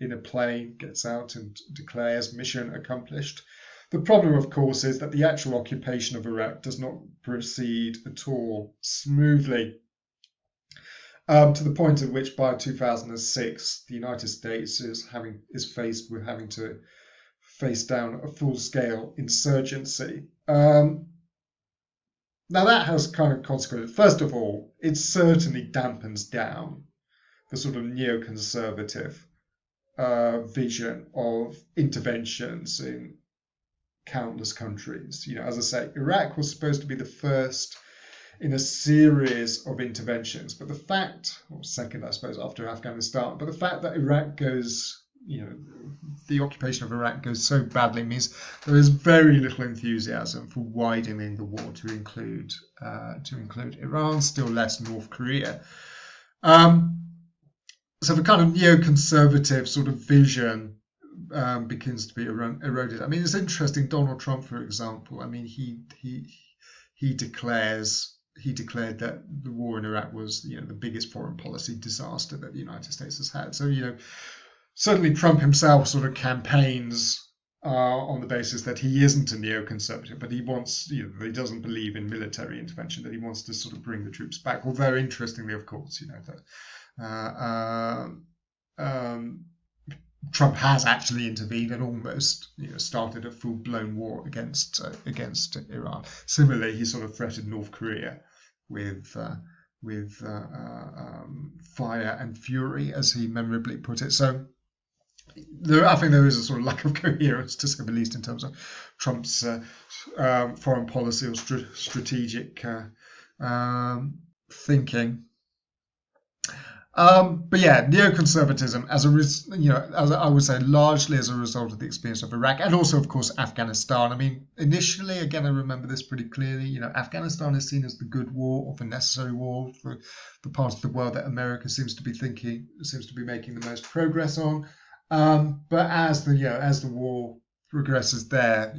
in a plane, gets out and declares mission accomplished. The problem, of course, is that the actual occupation of Iraq does not proceed at all smoothly, to the point at which by 2006 the United States is faced with having to face down a full-scale insurgency. Now that has kind of consequences. First of all, it certainly dampens down the sort of neoconservative vision of interventions in countless countries. As I say, Iraq was supposed to be the first in a series of interventions, but the fact, or second, I suppose, after Afghanistan, but the fact that Iraq goes, the occupation of Iraq goes so badly means there is very little enthusiasm for widening the war to include Iran, still less North Korea. So the kind of neoconservative sort of vision begins to be eroded. I mean, it's interesting. Donald Trump, for example, I mean, he declared that the war in Iraq was, the biggest foreign policy disaster that the United States has had. So, certainly Trump himself sort of campaigns on the basis that he isn't a neoconservative, but he wants, that he doesn't believe in military intervention, that he wants to sort of bring the troops back. Although, interestingly, of course, that Trump has actually intervened and almost, started a full-blown war against Iran. Similarly, he sort of threatened North Korea with fire and fury, as he memorably put it. So, I think there is a sort of lack of coherence, to say the least, in terms of Trump's foreign policy or strategic thinking. But yeah, neoconservatism, as I would say, largely as a result of the experience of Iraq and also, of course, Afghanistan. I mean, initially, again, I remember this pretty clearly. Afghanistan is seen as the good war or the necessary war for the part of the world that America seems to be making the most progress on. But as the war progresses there,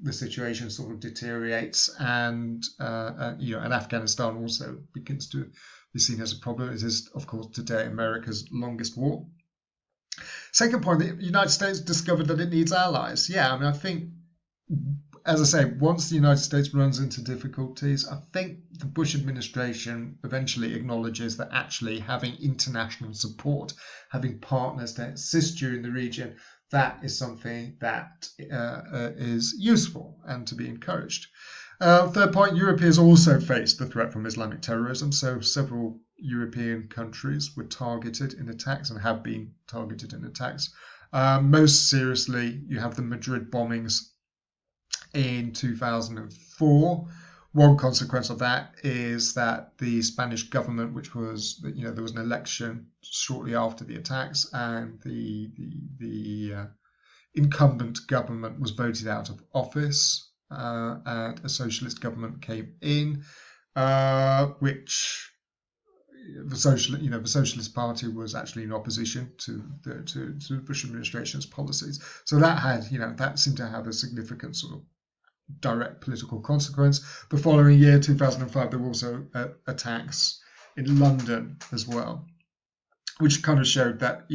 the situation sort of deteriorates, and Afghanistan also begins to be seen as a problem. It is, of course, today America's longest war. Second point, the United States discovered that it needs allies. Yeah, I mean, I think, as I say, once the United States runs into difficulties, I think the Bush administration eventually acknowledges that actually having international support, having partners to assist you in the region, that is something that is useful and to be encouraged. Third point, Europeans also faced the threat from Islamic terrorism. So several European countries were targeted in attacks and have been targeted in attacks. Most seriously, you have the Madrid bombings in 2004. One consequence of that is that the Spanish government, which was, there was an election shortly after the attacks, and the incumbent government was voted out of office, and a socialist government came in, which the Socialist Party was actually in opposition to the Bush administration's policies. So that seemed to have a significant sort of direct political consequence. The following year, 2005, there were also attacks in London as well, which kind of showed that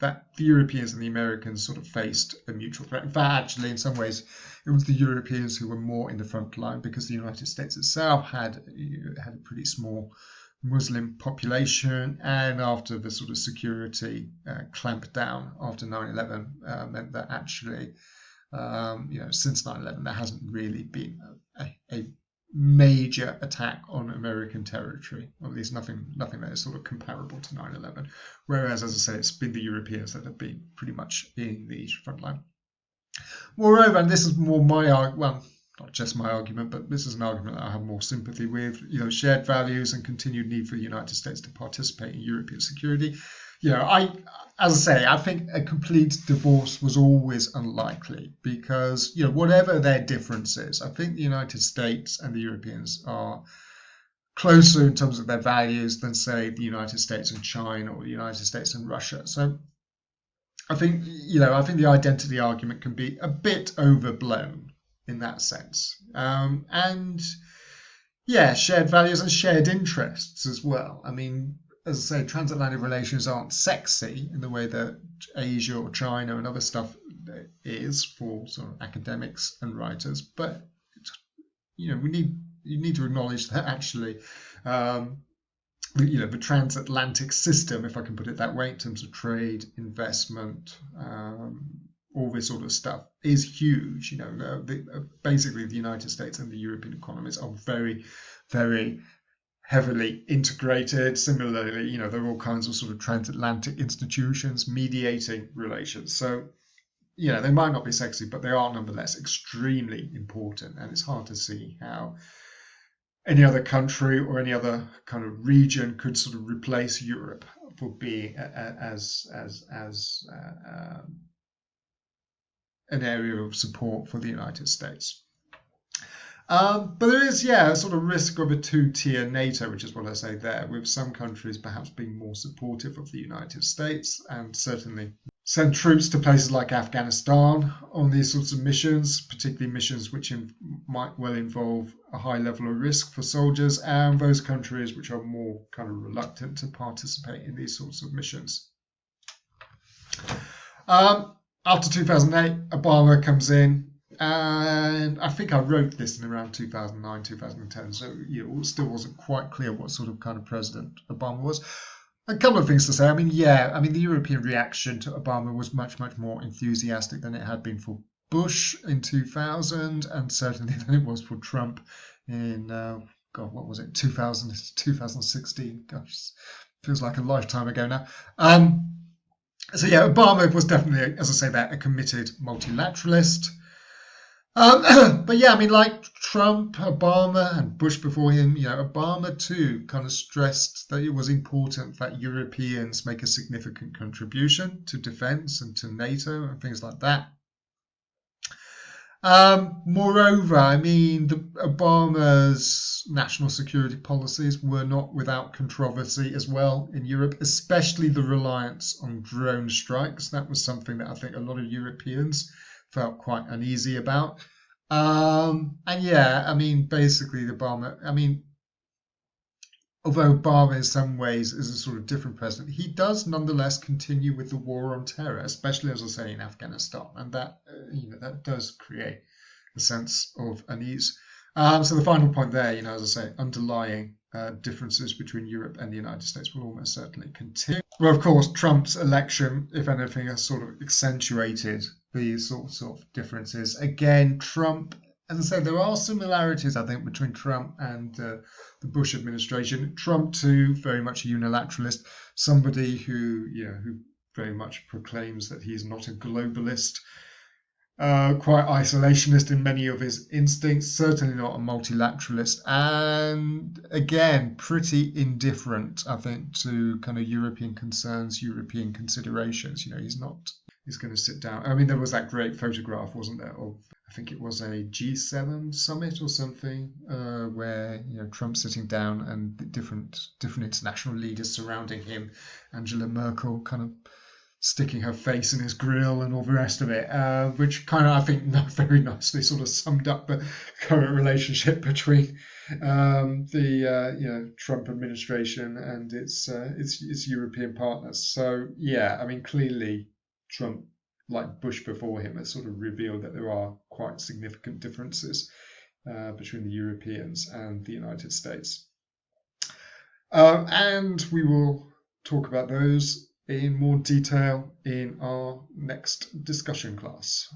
that the Europeans and the Americans sort of faced a mutual threat. In fact, actually, in some ways, it was the Europeans who were more in the front line, because the United States itself had a pretty small Muslim population, and after the sort of security clamp down after 9/11 meant that actually, since 9/11, there hasn't really been a major attack on American territory, or at least nothing that is sort of comparable to 9/11. Whereas, as I say, it's been the Europeans that have been pretty much in the front line. Moreover, and this is more not just my argument, but this is an argument that I have more sympathy with, shared values and continued need for the United States to participate in European security. I think a complete divorce was always unlikely, because, whatever their differences, I think the United States and the Europeans are closer in terms of their values than, say, the United States and China, or the United States and Russia. So I think the identity argument can be a bit overblown in that sense. Shared values and shared interests as well. I mean, as I say, transatlantic relations aren't sexy in the way that Asia or China and other stuff is for sort of academics and writers, but you need to acknowledge that actually, the transatlantic system, if I can put it that way, in terms of trade, investment, all this sort of stuff, is huge. Basically, the United States and the European economies are very, very heavily integrated. Similarly, there are all kinds of sort of transatlantic institutions mediating relations. So, they might not be sexy, but they are nonetheless extremely important. And it's hard to see how any other country or any other kind of region could sort of replace Europe for being as an area of support for the United States. But there is, a sort of risk of a two-tier NATO, which is what I say there, with some countries perhaps being more supportive of the United States and certainly send troops to places like Afghanistan on these sorts of missions, particularly missions which might well involve a high level of risk for soldiers, and those countries which are more kind of reluctant to participate in these sorts of missions. After 2008, Obama comes in, and I think I wrote this in around 2009, 2010, so it still wasn't quite clear what sort of kind of president Obama was. A couple of things to say. The European reaction to Obama was much, much more enthusiastic than it had been for Bush in 2000, and certainly than it was for Trump in, 2016. Gosh, feels like a lifetime ago now. Obama was definitely, as I say, a committed multilateralist. Like Trump, Obama, and Bush before him, Obama too kind of stressed that it was important that Europeans make a significant contribution to defense and to NATO and things like that. Moreover, Obama's national security policies were not without controversy as well in Europe, especially the reliance on drone strikes. That was something that I think a lot of Europeans felt quite uneasy about. Basically although Obama in some ways is a sort of different president, he does nonetheless continue with the war on terror, especially, as I say, in Afghanistan, and that that does create a sense of unease. So the final point there, as I say, underlying differences between Europe and the United States will almost certainly continue. Well, of course, Trump's election, if anything, has sort of accentuated these sorts of differences. Again, Trump, as I said, there are similarities, I think, between Trump and the Bush administration. Trump, too, very much a unilateralist, somebody who very much proclaims that he's not a globalist. Quite isolationist in many of his instincts, certainly not a multilateralist, and again, pretty indifferent, I think, to kind of European concerns, European considerations. He's going to sit down. I mean, there was that great photograph, wasn't there, of, I think it was a G7 summit or something, where Trump's sitting down and different international leaders surrounding him, Angela Merkel kind of sticking her face in his grill and all the rest of it, which kind of, I think, very nicely sort of summed up the current relationship between the Trump administration and its European partners. So yeah, I mean, clearly Trump, like Bush before him, has sort of revealed that there are quite significant differences between the Europeans and the United States. And we will talk about those in more detail in our next discussion class.